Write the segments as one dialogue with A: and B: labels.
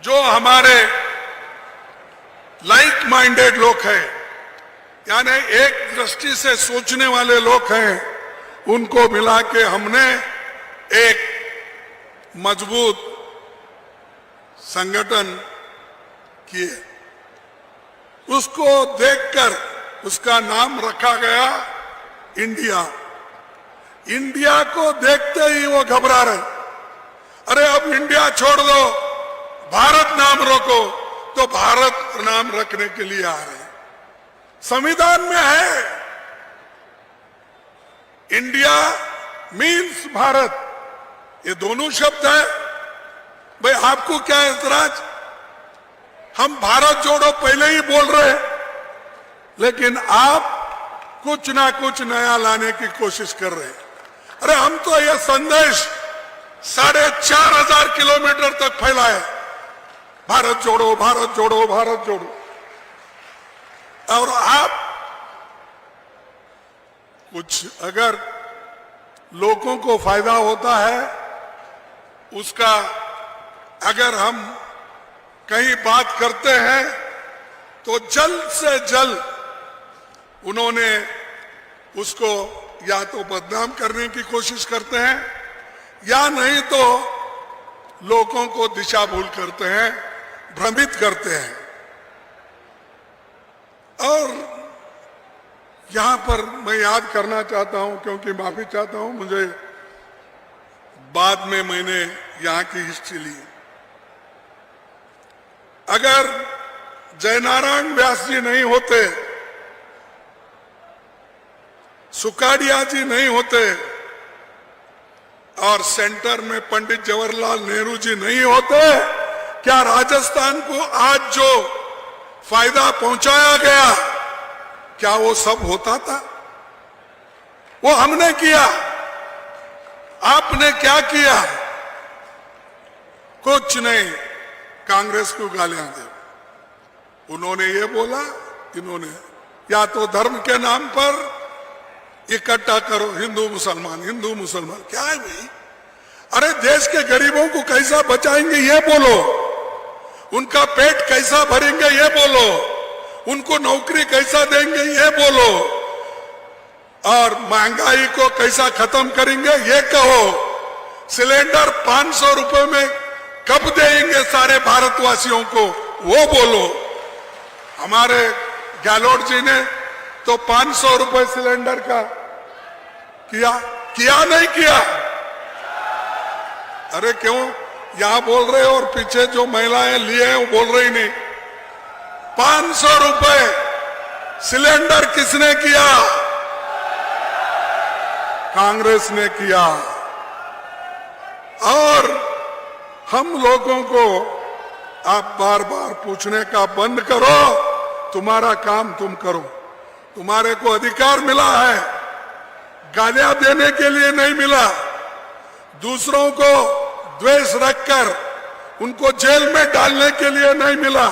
A: जो हमारे like minded लोग हैं, यानी एक दृष्टि से सोचने वाले लोग हैं, उनको मिला के हमने एक मजबूत संगठन किए। उसको देखकर उसका नाम रखा गया इंडिया। इंडिया को देखते ही वो घबरा रहे, अरे अब इंडिया छोड़ दो, भारत नाम रखो, तो भारत नाम रखने के लिए आ रहे हैं। संविधान में है इंडिया मीन्स भारत, ये दोनों शब्द है। भाई आपको क्या एतराज? हम भारत जोड़ो पहले ही बोल रहे हैं, लेकिन आप कुछ ना कुछ नया लाने की कोशिश कर रहे हैं। अरे हम तो यह संदेश 4,500 किलोमीटर तक फैलाए, भारत जोड़ो, भारत जोड़ो, भारत जोड़ो, और आप कुछ अगर लोगों को फायदा होता है उसका, अगर हम कहीं बात करते हैं तो जल्द से जल्द उन्होंने उसको या तो बदनाम करने की कोशिश करते हैं, या नहीं तो लोगों को दिशा भूल करते हैं, भ्रमित करते हैं। और यहां पर मैं याद करना चाहता हूं, क्योंकि माफी चाहता हूं, मुझे बाद में मैंने यहां की हिस्ट्री ली। अगर जयनारायण व्यास जी नहीं होते, सुकाड़िया जी नहीं होते, और सेंटर में पंडित जवाहरलाल नेहरू जी नहीं होते, क्या राजस्थान को आज जो फायदा पहुंचाया गया, क्या वो सब होता था? वो हमने किया। आपने क्या किया? कुछ नहीं, कांग्रेस को गालियां दे। उन्होंने ये बोला, इन्होंने या तो धर्म के नाम पर इकट्ठा करो हिंदू मुसलमान, हिंदू मुसलमान। क्या है भाई? अरे देश के गरीबों को कैसा बचाएंगे ये बोलो, उनका पेट कैसा भरेंगे ये बोलो, उनको नौकरी कैसा देंगे ये बोलो, और महंगाई को कैसा खत्म करेंगे ये कहो। सिलेंडर 500 रुपए में कब देंगे सारे भारतवासियों को वो बोलो। हमारे गहलोत जी ने तो 500 रुपए सिलेंडर का किया नहीं किया? अरे क्यों यहां बोल रहे हो और पीछे जो महिलाएं लिए हैं वो बोल रही नहीं? 500 रुपए सिलेंडर किसने किया? कांग्रेस ने किया। और हम लोगों को आप बार बार पूछने का बंद करो, तुम्हारा काम तुम करो। तुम्हारे को अधिकार मिला है, गालियां देने के लिए नहीं मिला। दूसरों को द्वेष रखकर उनको जेल में डालने के लिए नहीं मिला,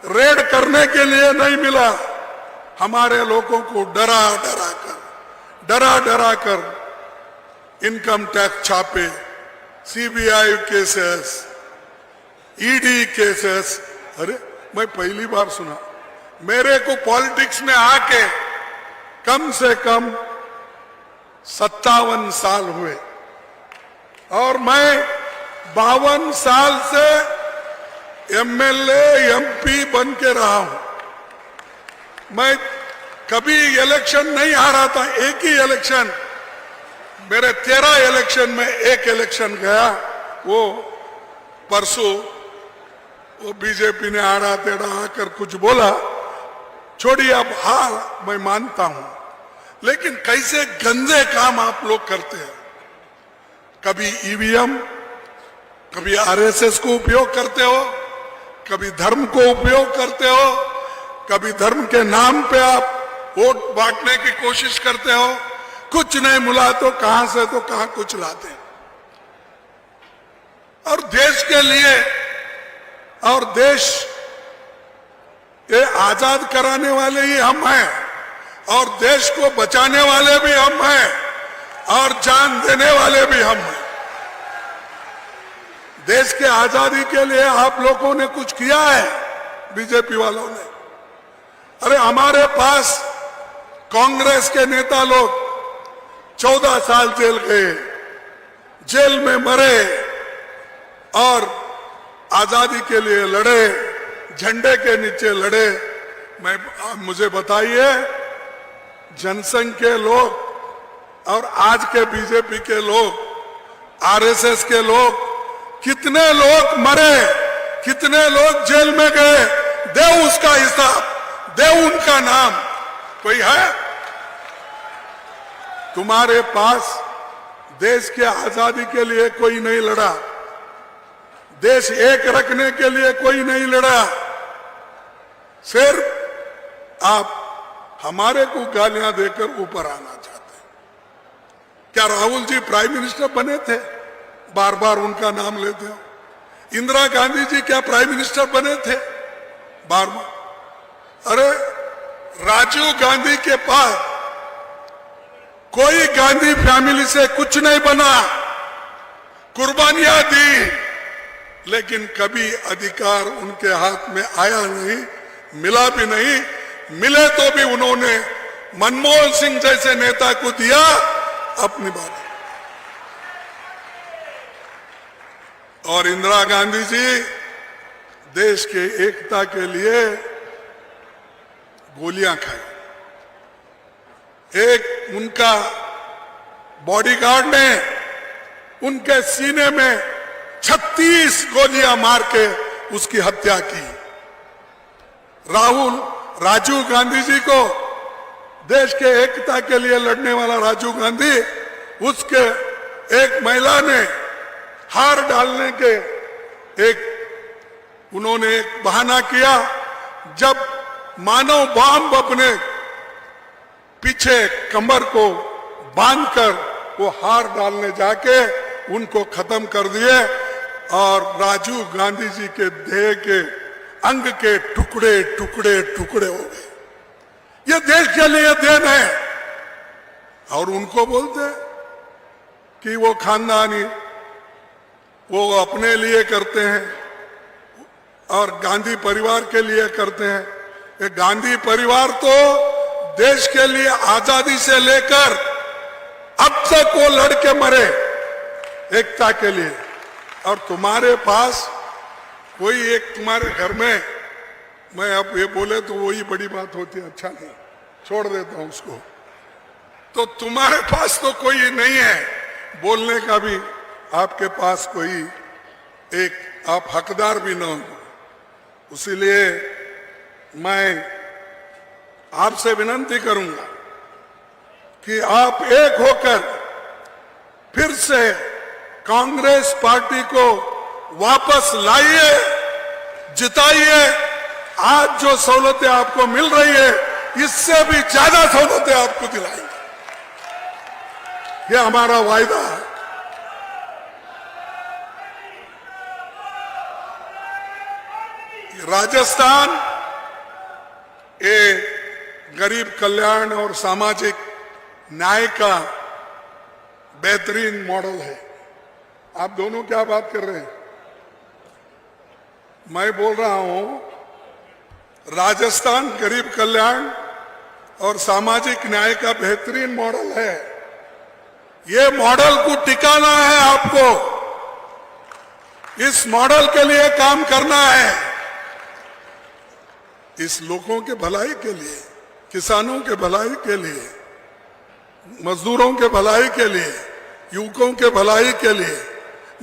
A: रेड करने के लिए नहीं मिला। हमारे लोगों को डरा डरा कर इनकम टैक्स छापे, सीबीआई केसेस, ईडी केसेस। अरे मैं पहली बार सुना। मेरे को पॉलिटिक्स में आके कम से कम 57 साल हुए, और मैं 52 साल से एमएलए एमपी बन के रहा हूं। मैं कभी इलेक्शन नहीं हारा था, एक ही इलेक्शन, मेरे 13 इलेक्शन में एक इलेक्शन गया, वो परसों वो बीजेपी ने आड़ा टेढ़ा आकर कुछ बोला, छोड़िए अब हार मैं मानता हूं। लेकिन कैसे गंदे काम आप लोग करते हैं। कभी ईवीएम, कभी आरएसएस को उपयोग करते हो, कभी धर्म को उपयोग करते हो, कभी धर्म के नाम पे आप वोट बांटने की कोशिश करते हो। कुछ नहीं मिला तो कहां से तो कहां कुछ लाते हैं। और देश के लिए, और देश ये आजाद कराने वाले ही हम हैं, और देश को बचाने वाले भी हम हैं, और जान देने वाले भी हम हैं। देश के आजादी के लिए आप लोगों ने कुछ किया है? बीजेपी वालों ने। अरे हमारे पास कांग्रेस के नेता लोग 14 साल जेल गए, जेल में मरे और आजादी के लिए लड़े, झंडे के नीचे लड़े। मुझे बताइए, जनसंघ के लोग और आज के बीजेपी के लोग, आरएसएस के लोग, कितने लोग मरे, कितने लोग जेल में गए? दे उसका हिसाब, दे उनका नाम। कोई है? तुम्हारे पास देश के आजादी के लिए कोई नहीं लड़ा, देश एक रखने के लिए कोई नहीं लड़ा। सिर्फ आप हमारे को गालियां देकर ऊपर आना चाहते हैं। क्या राहुल जी प्राइम मिनिस्टर बने थे? बार बार उनका नाम लेते हो। इंदिरा गांधी जी क्या प्राइम मिनिस्टर बने थे? बार बार। अरे राजीव गांधी के पास कोई गांधी फैमिली से कुछ नहीं बना, कुर्बानियां दी, लेकिन कभी अधिकार उनके हाथ में आया नहीं, मिला भी नहीं। मिले तो भी उन्होंने मनमोहन सिंह जैसे नेता को दिया अपनी बात। और इंदिरा गांधी जी देश के एकता के लिए गोलियां खाई। एक उनका बॉडीगार्ड ने उनके सीने में 36 गोलियां मार के उसकी हत्या की। राजीव गांधी जी को, देश के एकता के लिए लड़ने वाला राजीव गांधी, उसके एक महिला ने हार डालने के उन्होंने एक बहाना किया। जब मानव बम अपने पीछे कमर को बांधकर वो हार डालने जाके उनको खत्म कर दिए और राजीव गांधी जी के देह के अंग के टुकड़े टुकड़े टुकड़े हो गए। ये देश के लिए देन है। और उनको बोलते कि वो खानदानी, वो अपने लिए करते हैं और गांधी परिवार के लिए करते हैं। ये गांधी परिवार तो देश के लिए आजादी से लेकर अब तक वो लड़के मरे एकता के लिए। और तुम्हारे पास कोई एक, तुम्हारे घर में, मैं अब ये बोले तो वही बड़ी बात होती है, अच्छा नहीं, छोड़ देता हूं उसको। तो तुम्हारे पास तो कोई नहीं है बोलने का भी, आपके पास कोई एक आप हकदार भी ना हो। इसीलिए मैं आपसे विनती करूंगा कि आप एक होकर फिर से कांग्रेस पार्टी को वापस लाइए, जिताइए। आज जो सहूलतें आपको मिल रही है, इससे भी ज्यादा सहूलतें आपको दिलाएंगे। यह हमारा वायदा है। राजस्थान ये गरीब कल्याण और सामाजिक न्याय का बेहतरीन मॉडल है। आप दोनों क्या बात कर रहे हैं? मैं बोल रहा हूं राजस्थान गरीब कल्याण और सामाजिक न्याय का बेहतरीन मॉडल है। ये मॉडल को टिकाना है आपको, इस मॉडल के लिए काम करना है। इस लोगों के भलाई के लिए, किसानों के भलाई के लिए, मजदूरों के भलाई के लिए, युवकों के भलाई के लिए।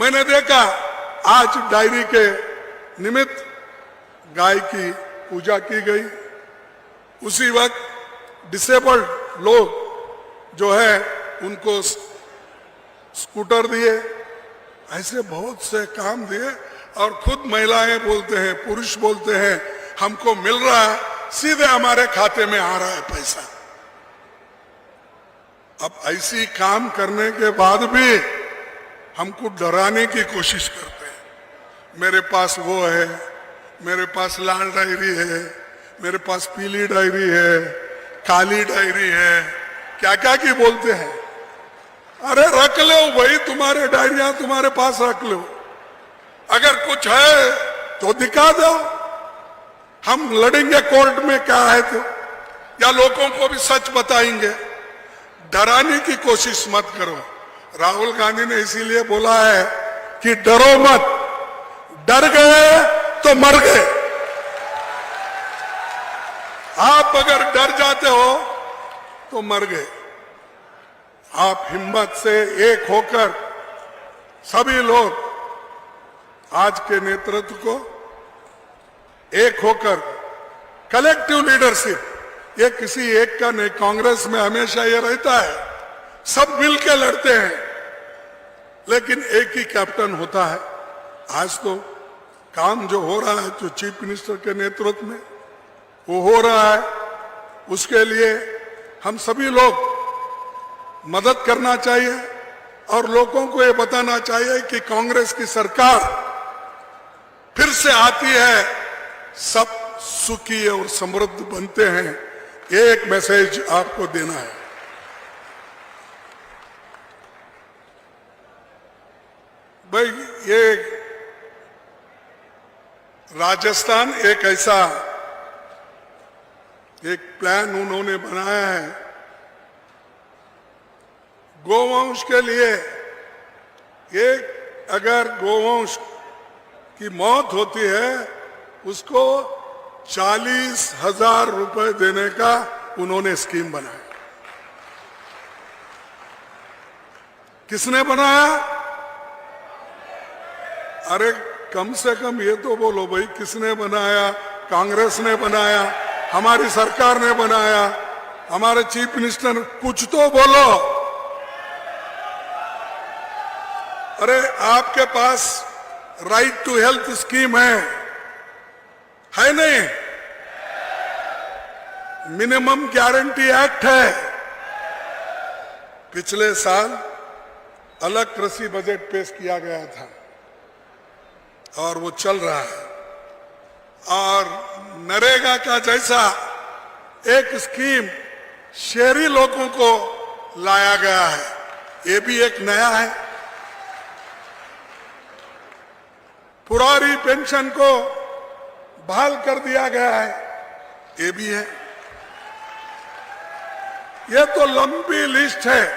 A: मैंने देखा आज डायरी के निमित्त गाय की पूजा की गई, उसी वक्त डिसेबल्ड लोग जो है उनको स्कूटर दिए, ऐसे बहुत से काम दिए। और खुद महिलाएं बोलते हैं, पुरुष बोलते हैं, हमको मिल रहा है, सीधे हमारे खाते में आ रहा है पैसा। अब ऐसी काम करने के बाद भी हमको डराने की कोशिश करते हैं। मेरे पास वो है, मेरे पास लाल डायरी है, मेरे पास पीली डायरी है, काली डायरी है, क्या क्या की बोलते हैं। अरे रख लो भाई, तुम्हारे डायरिया तुम्हारे पास रख लो, अगर कुछ है तो दिखा दो, हम लड़ेंगे कोर्ट में, क्या है तो, या लोगों को भी सच बताएंगे। डराने की कोशिश मत करो। राहुल गांधी ने इसीलिए बोला है कि डरो मत, डर गए तो मर गए। आप अगर डर जाते हो तो मर गए। आप हिम्मत से एक होकर सभी लोग आज के नेतृत्व को एक होकर, कलेक्टिव लीडरशिप, ये किसी एक का नहीं, कांग्रेस में हमेशा ये रहता है, सब मिलकर लड़ते हैं लेकिन एक ही कैप्टन होता है। आज तो काम जो हो रहा है, जो चीफ मिनिस्टर के नेतृत्व में वो हो रहा है, उसके लिए हम सभी लोग मदद करना चाहिए और लोगों को ये बताना चाहिए कि कांग्रेस की सरकार फिर से आती है, सब सुखी और समृद्ध बनते हैं। ये एक मैसेज आपको देना है। भाई, ये राजस्थान एक ऐसा एक प्लान उन्होंने बनाया है गोवंश के लिए। एक अगर गोवंश की मौत होती है उसको 40,000 रुपए देने का उन्होंने स्कीम बनाया। किसने बनाया? अरे कम से कम ये तो बोलो भाई, किसने बनाया? कांग्रेस ने बनाया, हमारी सरकार ने बनाया, हमारे चीफ मिनिस्टर ने, कुछ तो बोलो। अरे आपके पास राइट टू हेल्थ स्कीम है नहीं? मिनिमम गारंटी एक्ट है। पिछले साल अलग कृषि बजट पेश किया गया था और वो चल रहा है। और नरेगा का जैसा एक स्कीम शहरी लोगों को लाया गया है, ये भी एक नया है। पुरानी पेंशन को बहाल कर दिया गया है, ये भी है। ये तो लंबी लिस्ट है,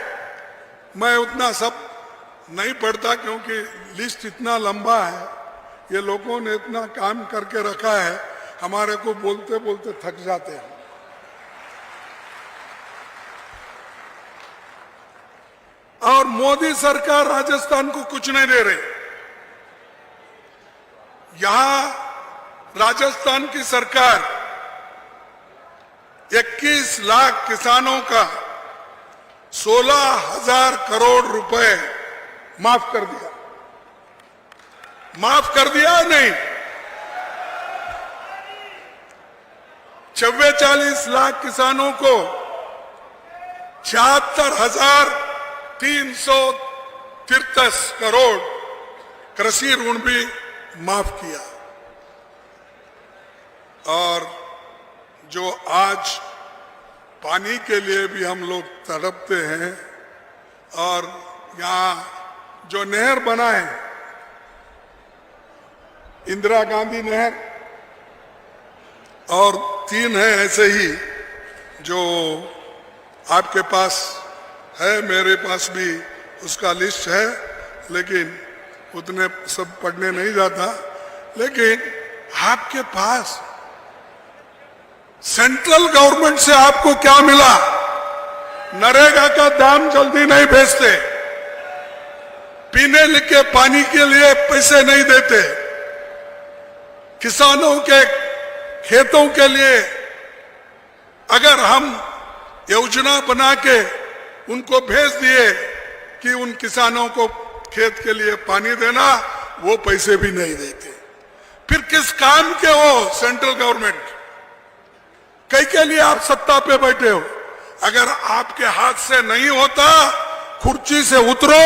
A: मैं उतना सब नहीं पढ़ता क्योंकि लिस्ट इतना लंबा है। ये लोगों ने इतना काम करके रखा है, हमारे को बोलते बोलते थक जाते हैं। और मोदी सरकार राजस्थान को कुछ नहीं दे रही। यहां राजस्थान की सरकार 21 लाख किसानों का 16,000 करोड़ रुपए माफ कर दिया। माफ कर दिया नहीं? 44 लाख किसानों को 76,333 करोड़ कृषि ऋण भी माफ किया। और जो आज पानी के लिए भी हम लोग तड़पते हैं, और यहाँ जो नहर बना है, इंदिरा गांधी नहर, और 3 है ऐसे ही जो आपके पास है, मेरे पास भी उसका लिस्ट है, लेकिन उतने सब पढ़ने नहीं जाता। लेकिन आपके पास सेंट्रल गवर्नमेंट से आपको क्या मिला? नरेगा का दाम जल्दी नहीं भेजते, पीने के पानी के लिए पैसे नहीं देते, किसानों के खेतों के लिए अगर हम योजना बना के उनको भेज दिए कि उन किसानों को खेत के लिए पानी देना, वो पैसे भी नहीं देते। फिर किस काम के हो सेंट्रल गवर्नमेंट? कई के लिए आप सत्ता पे बैठे हो? अगर आपके हाथ से नहीं होता, कुर्सी से उतरो,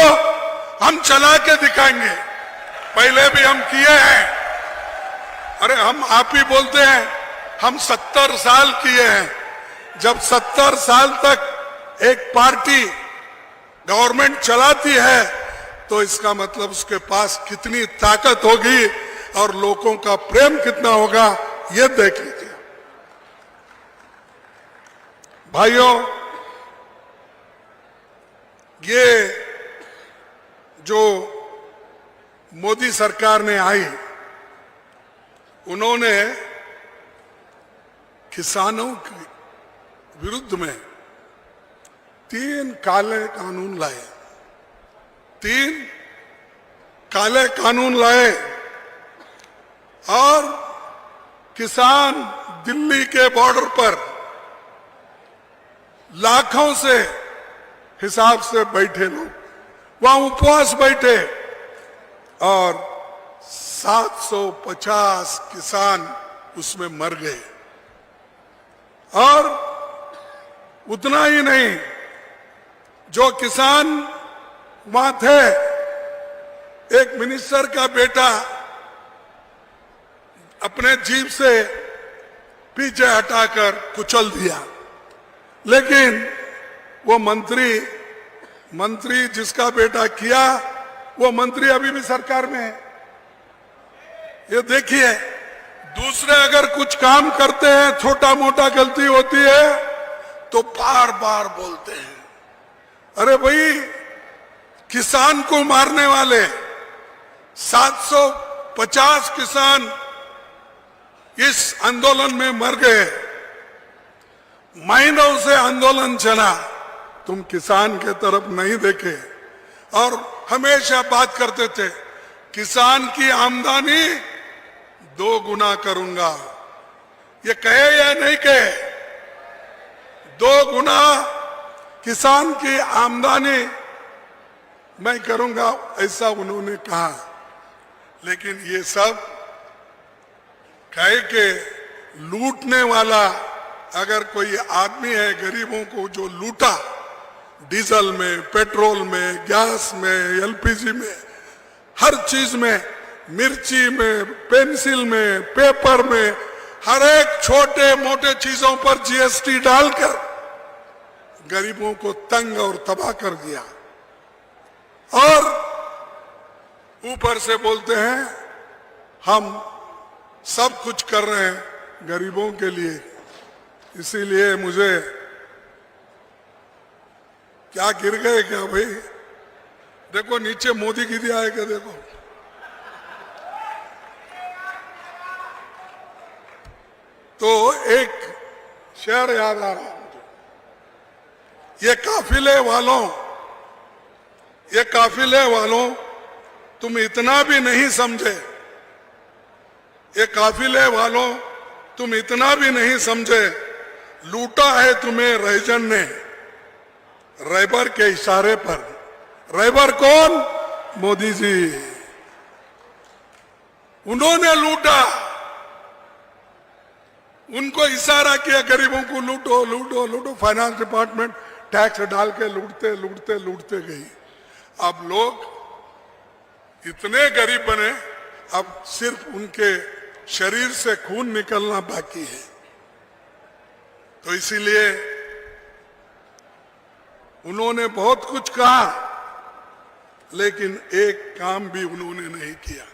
A: हम चला के दिखाएंगे। पहले भी हम किए हैं। अरे हम आप ही बोलते हैं हम 70 साल किए हैं। जब 70 साल तक एक पार्टी गवर्नमेंट चलाती है तो इसका मतलब उसके पास कितनी ताकत होगी और लोगों का प्रेम कितना होगा, ये देख लीजिए। भाइयों, ये जो मोदी सरकार ने आई, उन्होंने किसानों के विरुद्ध में 3 काले कानून लाए, 3 काले कानून लाए और किसान दिल्ली के बॉर्डर पर लाखों से हिसाब से बैठे लोग वहां उपवास बैठे और 750 किसान उसमें मर गए। और उतना ही नहीं, जो किसान वहां थे, एक मिनिस्टर का बेटा अपने जीप से पीछे हटाकर कुचल दिया, लेकिन वो मंत्री जिसका बेटा किया, वो मंत्री अभी भी सरकार में है। ये देखिए, दूसरे अगर कुछ काम करते हैं, छोटा मोटा गलती होती है तो बार बार बोलते हैं। अरे भाई, किसान को मारने वाले 750 किसान इस आंदोलन में मर गए, महीनों से आंदोलन चला, तुम किसान के तरफ नहीं देखे और हमेशा बात करते थे किसान की आमदनी 2 गुना करूंगा। ये कहे या नहीं कहे? 2 गुना किसान की आमदनी मैं करूंगा, ऐसा उन्होंने कहा। लेकिन ये सब कहे के लूटने वाला अगर कोई आदमी है, गरीबों को जो लूटा, डीजल में, पेट्रोल में, गैस में, एलपीजी में, हर चीज में, मिर्ची में, पेंसिल में, पेपर में, हर एक छोटे मोटे चीजों पर जीएसटी डालकर गरीबों को तंग और तबाह कर दिया। और ऊपर से बोलते हैं हम सब कुछ कर रहे हैं गरीबों के लिए। इसीलिए मुझे क्या गिर गए क्या भाई? देखो नीचे मोदी गिरी आएगा, देखो। तो एक शेर याद आ रहा मुझे, ये काफिले वालों तुम इतना भी नहीं समझे, ये काफिले वालों तुम इतना भी नहीं समझे, लूटा है तुम्हें रैजन ने रैबर के इशारे पर। रैबर कौन? मोदी जी। उन्होंने लूटा, उनको इशारा किया गरीबों को लूटो लूटो लूटो। फाइनेंस डिपार्टमेंट टैक्स डाल के लूटते लूटते लूटते गई। अब लोग इतने गरीब बने, अब सिर्फ उनके शरीर से खून निकलना बाकी है। तो इसीलिए उन्होंने बहुत कुछ कहा, लेकिन एक काम भी उन्होंने नहीं किया।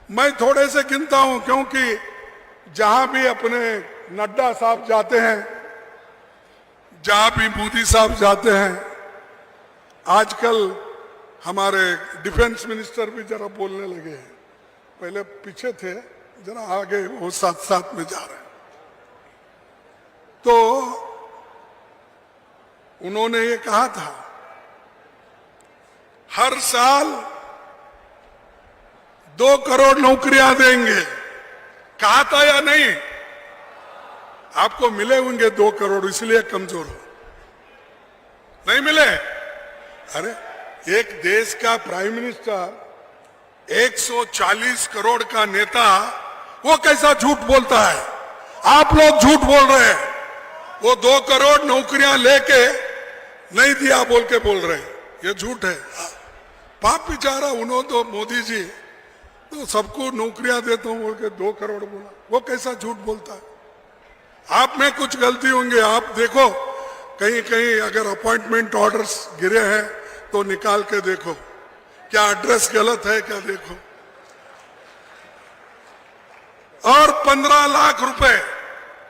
A: मैं थोड़े से गिनता हूं, क्योंकि जहां भी अपने नड्डा साहब जाते हैं, जहां भी मोदी साहब जाते हैं, आजकल हमारे डिफेंस मिनिस्टर भी जरा बोलने लगे हैं, पहले पीछे थे, जरा आगे वो साथ साथ में जा रहे हैं। तो उन्होंने ये कहा था हर साल 2 करोड़ नौकरियां देंगे। कहा था या नहीं? आपको मिले होंगे 2 करोड़, इसलिए कमजोर हो। नहीं मिले? अरे एक देश का प्राइम मिनिस्टर 140 करोड़ का नेता, वो कैसा झूठ बोलता है? आप लोग झूठ बोल रहे हैं। वो 2 करोड़ नौकरियां लेके नहीं दिया बोल के बोल रहे हैं, ये झूठ है। पाप बेचारा, उन्होंने तो मोदी जी तो सबको नौकरियां देता हूं बोल के 2 करोड़ बोला, वो कैसा झूठ बोलता है? आप में कुछ गलती होंगे। आप देखो कहीं कहीं अगर अपॉइंटमेंट ऑर्डर्स गिरे हैं तो निकाल के देखो। क्या एड्रेस गलत है क्या देखो। और 15 लाख रुपए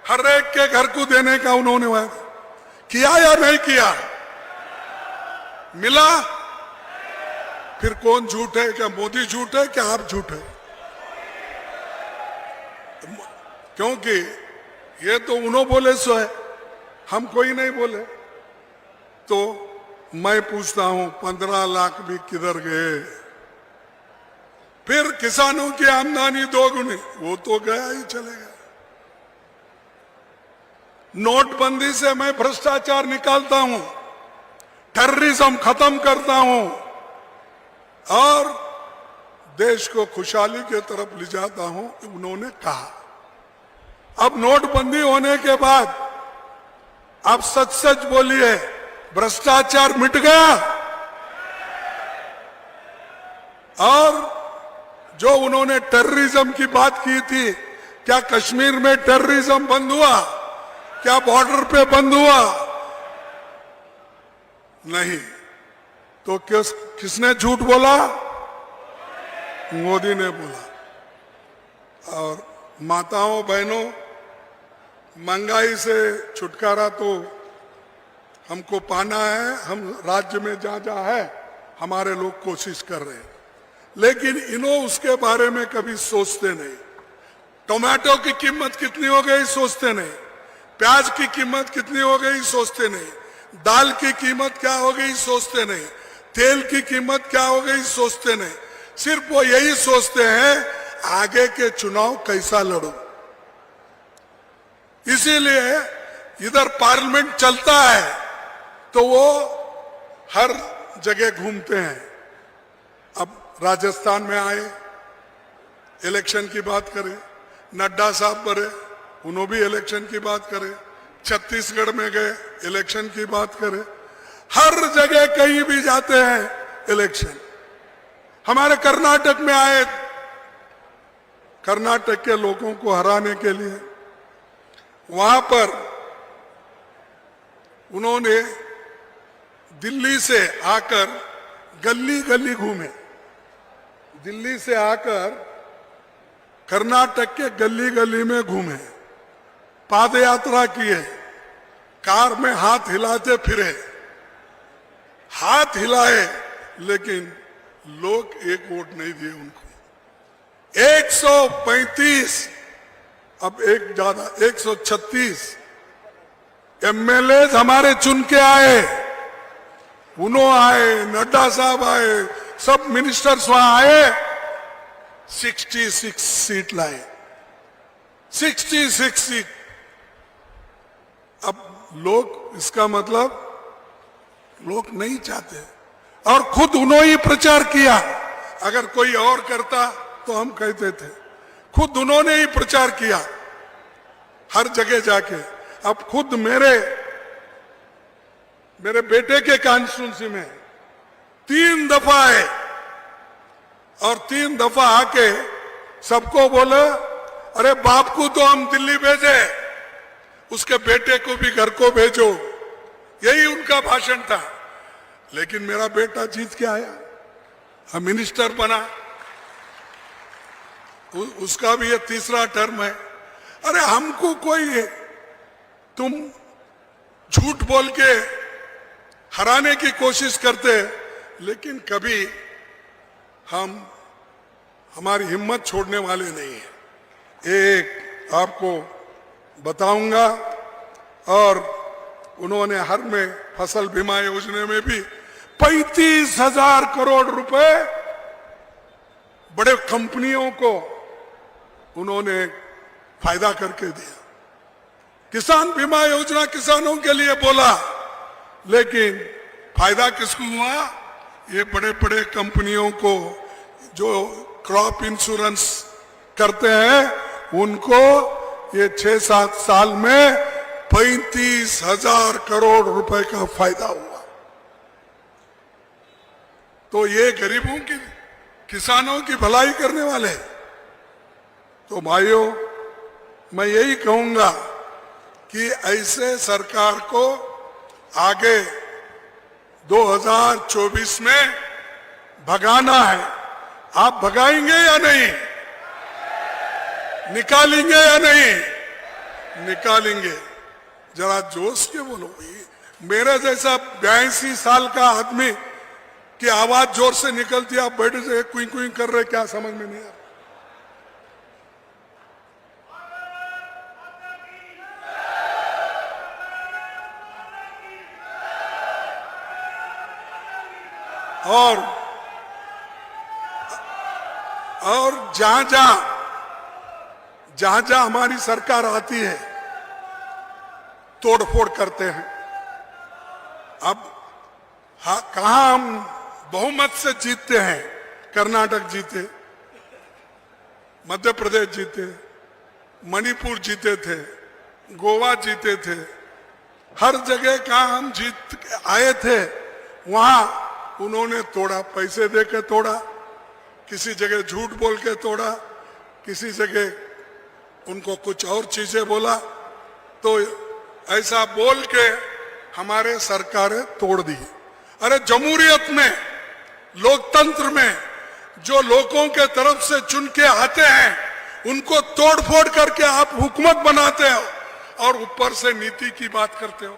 A: हर एक के घर को देने का उन्होंने वादा किया या नहीं किया? मिला? फिर कौन झूठ है? क्या मोदी झूठ है क्या आप झूठ है? क्योंकि ये तो उन्होंने बोले सो है, हम कोई नहीं बोले। तो मैं पूछता हूं 15 लाख भी किधर गए? फिर किसानों की आमदनी दोगुनी, वो तो गया ही चलेगा। नोटबंदी से मैं भ्रष्टाचार निकालता हूं, टेररिज्म खत्म करता हूं और देश को खुशहाली की तरफ ले जाता हूं, उन्होंने कहा। अब नोटबंदी होने के बाद आप सच सच बोलिए, भ्रष्टाचार मिट गया? और जो उन्होंने टेररिज्म की बात की थी, क्या कश्मीर में टेररिज्म बंद हुआ? क्या बॉर्डर पे बंद हुआ? नहीं। तो किसने झूठ बोला? मोदी ने बोला। और माताओं बहनों, महंगाई से छुटकारा तो हमको पाना है। हम राज्य में जहां जहां है हमारे लोग कोशिश कर रहे हैं, लेकिन इन्हों उसके बारे में कभी सोचते नहीं। टोमेटो की कीमत कितनी हो गई सोचते नहीं, प्याज की कीमत कितनी हो गई सोचते नहीं, दाल की कीमत क्या हो गई सोचते नहीं, तेल की कीमत क्या हो गई सोचते नहीं। सिर्फ वो यही सोचते हैं आगे के चुनाव कैसा लड़ूं। इसीलिए इधर पार्लियामेंट चलता है तो वो हर जगह घूमते हैं। अब राजस्थान में आए, इलेक्शन की बात करें, नड्डा साहब बने, उन्होंने भी इलेक्शन की बात करें, छत्तीसगढ़ में गए, इलेक्शन की बात करें, हर जगह कहीं भी जाते हैं इलेक्शन। हमारे कर्नाटक में आए, कर्नाटक के लोगों को हराने के लिए वहां पर उन्होंने दिल्ली से आकर गली गली घूमे, दिल्ली से आकर कर्नाटक के गली गली में घूमे, पाद यात्रा किए, कार में हाथ हिलाते फिरे, हाथ हिलाए, लेकिन लोग एक वोट नहीं दिए उनको। 135, अब एक ज्यादा 136 एमएलए हमारे चुन के आए, उन्होंने आए, नड्डा साहब आए, सब मिनिस्टर्स वहां आए, 66 सीट लाए, 66 सीट। अब लोग, इसका मतलब लोग नहीं चाहते, और खुद उन्होंने ही प्रचार किया। अगर कोई और करता तो हम कहते थे, खुद उन्होंने ही प्रचार किया हर जगह जाके। अब खुद मेरे बेटे के कॉन्स्टिट्यूंसी में 3 दफा आए और 3 दफा आके सबको बोला, अरे बाप को तो हम दिल्ली भेजे, उसके बेटे को भी घर को भेजो, यही उनका भाषण था। लेकिन मेरा बेटा जीत के आया, मिनिस्टर बना, उसका भी ये 3रा टर्म है। अरे हमको कोई, तुम झूठ बोल के हराने की कोशिश करते, लेकिन कभी हम हमारी हिम्मत छोड़ने वाले नहीं है। एक आपको बताऊंगा, और उन्होंने हर में फसल बीमा योजना में भी 35,000 करोड़ रुपए बड़े कंपनियों को उन्होंने फायदा करके दिया। किसान बीमा योजना किसानों के लिए बोला, लेकिन फायदा किसको हुआ? ये बड़े बड़े कंपनियों को जो क्रॉप इंश्योरेंस करते हैं, उनको ये 6-7 साल में 35,000 करोड़ रुपए का फायदा हुआ। तो ये गरीबों की, किसानों की भलाई करने वाले। तो भाइयों, मैं यही कहूंगा कि ऐसे सरकार को आगे 2024 में भगाना है। आप भगाएंगे या नहीं? निकालेंगे या नहीं? निकालेंगे। जरा जोश के बोलो भाई। मेरे जैसा 82 साल का आदमी की आवाज जोर से निकलती है, आप बैठे से कुई कुई कर रहे, क्या समझ में नहीं आ रहा। और जहां जहां हमारी सरकार आती है तोड़फोड़ करते हैं। अब कहां हम बहुमत से जीतते हैं? कर्नाटक जीते, मध्य प्रदेश जीते, मणिपुर जीते थे, गोवा जीते थे। हर जगह कहां हम जीत आए थे वहां उन्होंने तोड़ा, पैसे देकर तोड़ा, किसी जगह झूठ बोल के तोड़ा, किसी जगह उनको कुछ और चीजें बोला। तो ऐसा बोल के हमारे सरकारें तोड़ दी। अरे जमहूरियत में, लोकतंत्र में जो लोगों के तरफ से चुन के आते हैं उनको तोड़फोड़ करके आप हुकूमत बनाते हो और ऊपर से नीति की बात करते हो।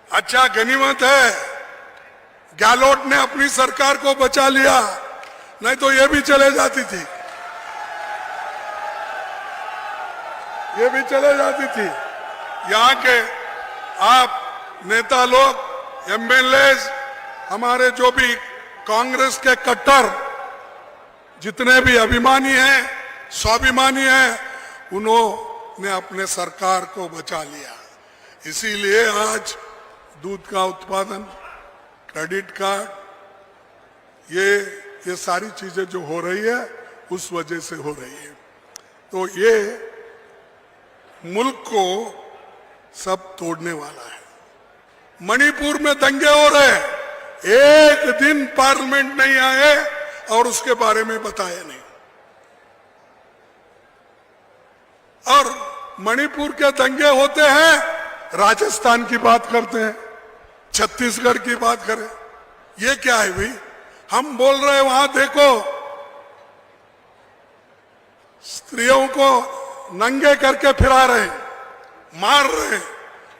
A: अच्छा गनीमत है गहलोत ने अपनी सरकार को बचा लिया, नहीं तो ये भी चले जाती थी, ये भी चले जाती थी। यहाँ के आप नेता लोग, एमएलए, हमारे जो भी कांग्रेस के कट्टर जितने भी अभिमानी हैं, स्वाभिमानी हैं, उन्होंने अपने सरकार को बचा लिया। इसीलिए आज दूध का उत्पादन, क्रेडिट कार्ड, ये सारी चीजें जो हो रही है उस वजह से हो रही है। तो ये मुल्क को सब तोड़ने वाला है। मणिपुर में दंगे हो रहे, एक दिन पार्लियामेंट नहीं आए और उसके बारे में बताया नहीं। और मणिपुर के दंगे होते हैं, राजस्थान की बात करते हैं, छत्तीसगढ़ की बात करें, ये क्या है भाई? हम बोल रहे हैं वहां देखो स्त्रियों को नंगे करके फिरा रहे, मार रहे,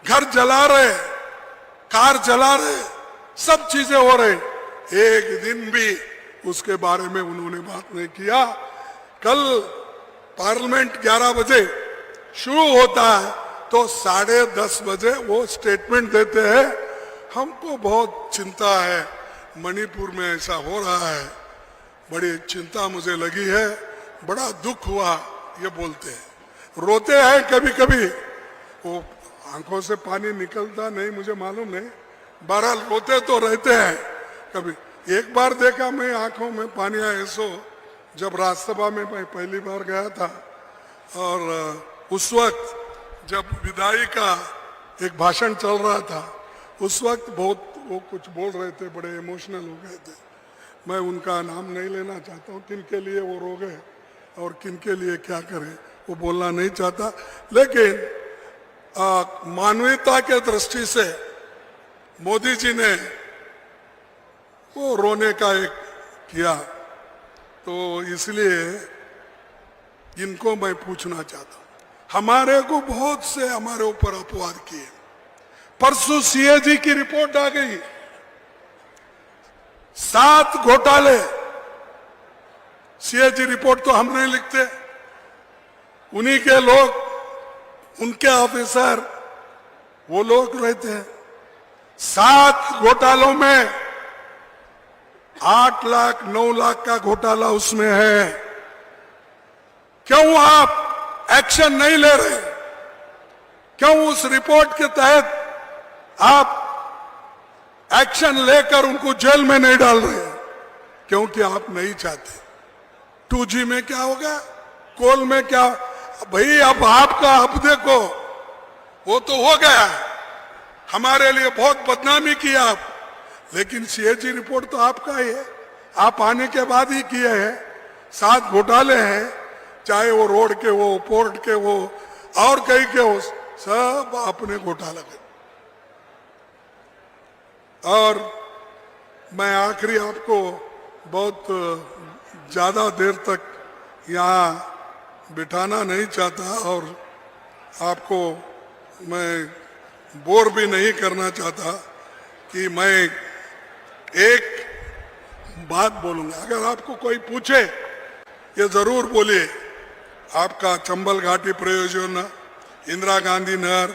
A: घर जला रहे, कार जला रहे, सब चीजें हो रही। एक दिन भी उसके बारे में उन्होंने बात नहीं किया। कल पार्लियामेंट 11 बजे शुरू होता है तो 10:30 बजे वो स्टेटमेंट देते हैं, हमको बहुत चिंता है, मणिपुर में ऐसा हो रहा है, बड़ी चिंता मुझे लगी है, बड़ा दुख हुआ, ये बोलते हैं। रोते हैं कभी कभी, वो आंखों से पानी निकलता नहीं मुझे मालूम नहीं, बहरहाल रोते तो रहते हैं। कभी एक बार देखा मैं आंखों में पानी आया सो जब राज्यसभा में मैं पहली बार गया था, और उस वक्त जब विदाई का एक भाषण चल रहा था, उस वक्त बहुत वो कुछ बोल रहे थे, बड़े इमोशनल हो गए थे। मैं उनका नाम नहीं लेना चाहता हूँ, किन के लिए वो रो गए और किन के लिए क्या करें वो बोलना नहीं चाहता, लेकिन मानवीयता के दृष्टि से मोदी जी ने वो रोने का एक किया, तो इसलिए इनको मैं पूछना चाहता हूं। हमारे को बहुत से हमारे ऊपर अपवाद किए। परसों सीएजी की रिपोर्ट आ गई, 7 घोटाले। सीएजी रिपोर्ट तो हम नहीं लिखते, उन्हीं के लोग, उनके ऑफिसर वो लोग रहते हैं। 7 घोटालों में 8 लाख 9 लाख का घोटाला उसमें है। क्यों आप एक्शन नहीं ले रहे? क्यों उस रिपोर्ट के तहत आप एक्शन लेकर उनको जेल में नहीं डाल रहे? क्योंकि आप नहीं चाहते। 2G में क्या होगा, कोल में क्या भाई, अब आपका अब देखो, वो तो हो गया, हमारे लिए बहुत बदनामी की आप, लेकिन सीएजी रिपोर्ट तो आपका ही है, आप आने के बाद ही किए हैं। 7 घोटाले हैं, चाहे वो रोड के हो, पोर्ट के हो, और कहीं के हो, सब आपने घोटाला कर। और मैं आखिरी आपको बहुत ज़्यादा देर तक यहाँ बिठाना नहीं चाहता और आपको मैं बोर भी नहीं करना चाहता कि मैं एक बात बोलूँगा। अगर आपको कोई पूछे ये ज़रूर बोलिए, आपका चंबल घाटी परियोजना, इंदिरा गांधी नहर,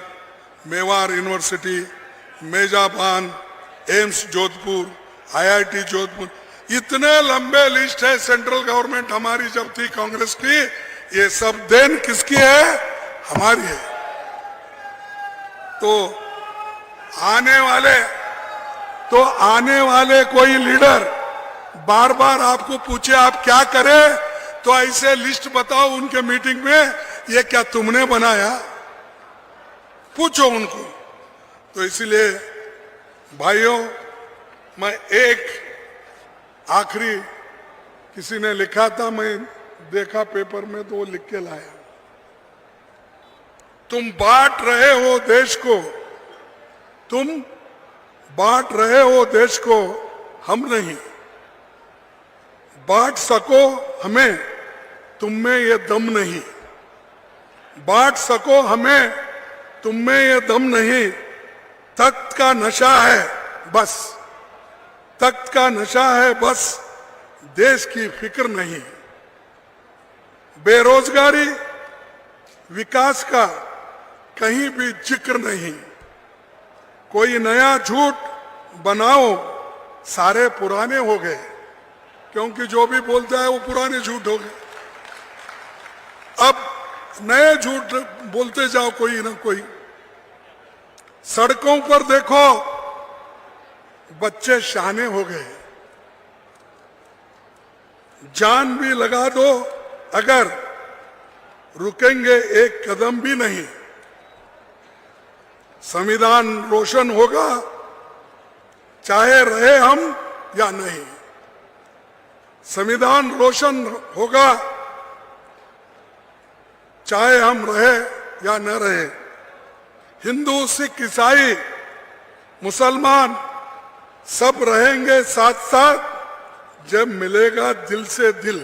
A: मेवाड़ यूनिवर्सिटी, मेजापान, एम्स जोधपुर, IIT जोधपुर, इतने लंबे लिस्ट है। सेंट्रल गवर्नमेंट हमारी जब थी कांग्रेस की, ये सब देन किसकी है? हमारी है। तो आने वाले कोई लीडर बार बार आपको पूछे आप क्या करें, तो ऐसे लिस्ट बताओ उनके मीटिंग में, ये क्या तुमने बनाया? पूछो उनको। तो इसलिए भाइयों, मैं एक आखिरी, किसी ने लिखा था, मैं देखा पेपर में तो वो लिख के लाया, तुम बांट रहे हो देश को, तुम बांट रहे हो देश को, हम नहीं। बांट सको हमें, तुम में ये दम नहीं। बांट सको हमें, तुम में ये दम नहीं। तख्त का नशा है बस, तख्त का नशा है बस, देश की फिक्र नहीं। बेरोजगारी, विकास का कहीं भी जिक्र नहीं। कोई नया झूठ बनाओ, सारे पुराने हो गए, क्योंकि जो भी बोलता है वो पुराने झूठ हो गए। अब नए झूठ बोलते जाओ कोई ना कोई। सड़कों पर देखो, बच्चे शाने हो गए। जान भी लगा दो अगर, रुकेंगे एक कदम भी नहीं। संविधान रोशन होगा चाहे रहे हम या नहीं। संविधान रोशन होगा चाहे हम रहे या न रहे। हिंदू, सिख, ईसाई, मुसलमान सब रहेंगे साथ साथ। जब मिलेगा दिल से दिल,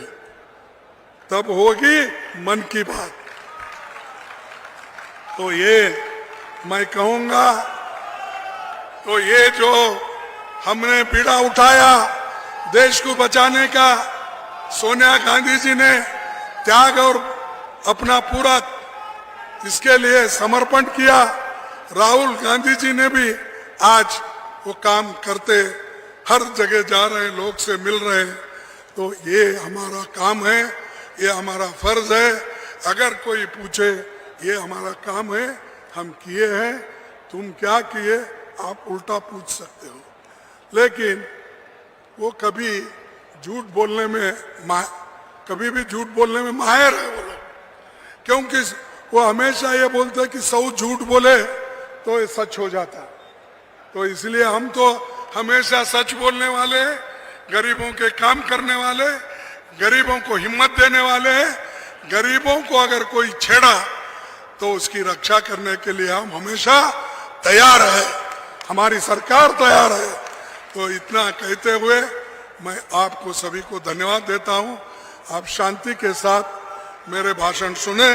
A: तब होगी मन की बात। तो ये मैं कहूंगा, तो ये जो हमने पीड़ा उठाया देश को बचाने का, सोनिया गांधी जी ने त्याग और अपना पूरा इसके लिए समर्पण किया। राहुल गांधी जी ने भी आज वो काम करते, हर जगह जा रहे हैं, लोग से मिल रहे हैं। तो ये हमारा काम है, ये हमारा फर्ज है। अगर कोई पूछे, ये हमारा काम है, हम किए हैं, तुम क्या किए, आप उल्टा पूछ सकते हो। लेकिन वो कभी झूठ बोलने में कभी भी झूठ बोलने में माहिर है वो लोग, क्योंकि वो हमेशा ये बोलते हैं कि 100 झूठ बोले तो ये सच हो जाता। तो इसलिए हम तो हमेशा सच बोलने वाले हैं, गरीबों के काम करने वाले, गरीबों को हिम्मत देने वाले हैं। गरीबों को अगर कोई छेड़ा तो उसकी रक्षा करने के लिए हम हमेशा तैयार है, हमारी सरकार तैयार है। तो इतना कहते हुए मैं आपको सभी को धन्यवाद देता हूं। आप शांति के साथ मेरे भाषण सुने।